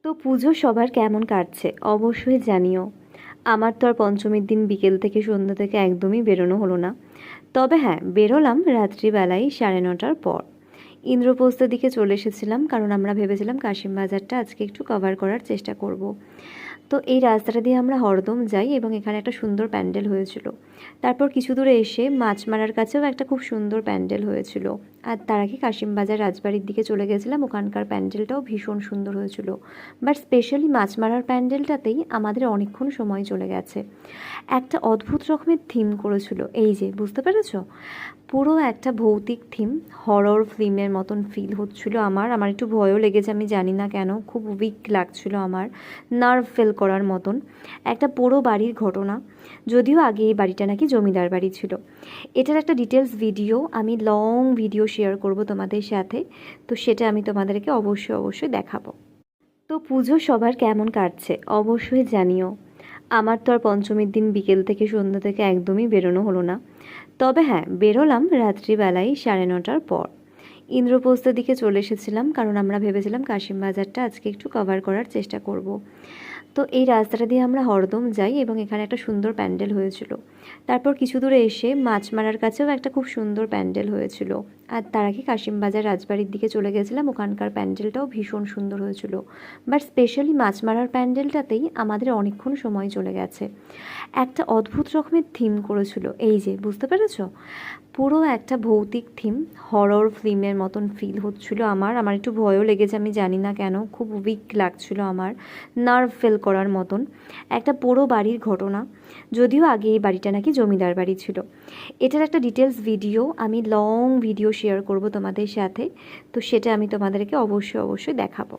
তো পুজো সবার কেমন কাটছে অবশ্যই জানিও। আমার তো আর পঞ্চমীর দিন বিকেল থেকে সন্ধ্যা থেকে একদমই বেরোনো হলো না। তবে হ্যাঁ, বেরোলাম রাত্রিবেলায় 9:30টার পর। ইন্দ্রপ্রস্থের দিকে চলে এসেছিলাম, কারণ আমরা ভেবেছিলাম কাশিম বাজারটা আজকে একটু কভার করার চেষ্টা করব। তো এই রাস্তাটা দিয়ে আমরা হরদম যাই এবং এখানে একটা সুন্দর প্যান্ডেল হয়েছিল। তারপর কিছু দূরে এসে মাছমারার কাছেও একটা খুব সুন্দর প্যান্ডেল হয়েছিল। আর তার আগে কাশিমবাজার রাজবাড়ির দিকে চলে গেছিলাম, ওখানকার প্যান্ডেলটাও ভীষণ সুন্দর হয়েছিল। বাট স্পেশালি মাছমারার প্যান্ডেলটাতেই আমাদের অনেকক্ষণ সময় চলে গেছে। একটা অদ্ভুত রকমের থিম করেছিল, এই যে বুঝতে পেরেছো, পুরো একটা ভৌতিক থিম, হরর ফিল্মের মতন ফিল হচ্ছিল আমার একটু ভয়ও লেগেছে, আমি জানি না কেন, খুব উইক লাগছিল আমার, নার্ভ ফেল করার মতন একটা পুরো বাড়ির ঘটনা। যদিও আগে এই বাড়িটা নাকি জমিদার বাড়ি ছিল। এটার একটা ডিটেলস ভিডিও, আমি লং ভিডিও শেয়ার করব তোমাদের সাথে, তো সেটা আমি তোমাদেরকে অবশ্যই দেখাবো। তো পুজো সবার কেমন কাটছে অবশ্যই জানিও। আমার তো আর পঞ্চমীর দিন বিকেল থেকে সন্ধ্যা থেকে একদমই বেরোনো হলো না। তবে হ্যাঁ, বেরোলাম রাত্রিবেলায় 9:30টার পর। ইন্দ্রপ্রস্থের দিকে চলে এসেছিলাম, কারণ আমরা ভেবেছিলাম কাশিম বাজারটা আজকে একটু কভার করার চেষ্টা করব। তো এই রাস্তাটা দিয়ে আমরা হরদম যাই এবং এখানে একটা সুন্দর প্যান্ডেল হয়েছিল। তারপর কিছু দূরে এসে মাছমারার কাছেও একটা খুব সুন্দর প্যান্ডেল হয়েছিল। আর তার আগে কাশিমবাজার রাজবাড়ির দিকে চলে গেছিলাম, ওখানকার প্যান্ডেলটাও ভীষণ সুন্দর হয়েছিল। বাট স্পেশালি মাছমারার প্যান্ডেলটাতেই আমাদের অনেকক্ষণ সময় চলে গেছে। একটা অদ্ভুত রকমের থিম করেছিল, এই যে বুঝতে পেরেছো, পুরো একটা ভৌতিক থিম, হরর ফিল্মের মতন ফিল হচ্ছিল আমার একটু ভয়ও লেগেছে, আমি জানি না কেন, খুব উইক লাগছিল আমার, নার্ভ ফেল করার মতন একটা পুরো বাড়ির ঘটনা। যদিও আগে এই বাড়িটা নাকি জমিদার বাড়ি ছিল। এটার একটা ডিটেলস ভিডিও, আমি লং ভিডিও শেয়ার করব তোমাদের সাথে, তো সেটা আমি তোমাদেরকে অবশ্যই দেখাবো।